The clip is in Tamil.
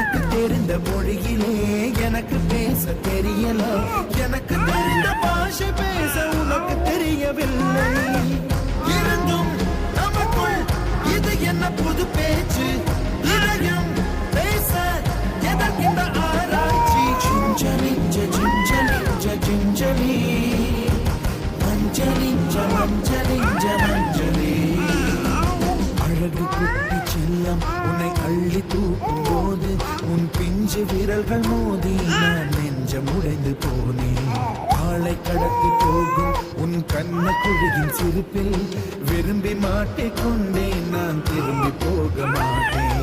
எனக்கு தெரிந்த மொழியிலே எனக்கு பேச தெரியல, எனக்கு தெரிந்த பாஷை பேச உனக்கு தெரியவில்லை. இருந்தும் நமக்குள் இது என்ன புது பேச்சு, இதயம் பேச எதற்கின்ற ஆராய்ச்சி. சிஞ்சலிஞ்ச சிஞ்சலிஞ்ச சிஞ்சலி, மஞ்சளிஞ்ச மஞ்சளிஞ்ச மஞ்சளி. அழகு குட்டி செல்லம் உன்னை அள்ளி தூக்கும் போது உன் பிஞ்சு விரல்கள் மோதி நான் நெஞ்சம் உடைந்து போனேன். ஆளை கடத்தி போகும் உன் கண்ண குழியின் சிரிப்பில் விரும்பி மாட்டிக்கொண்டேன், நான் திரும்பி போக மாட்டேன்.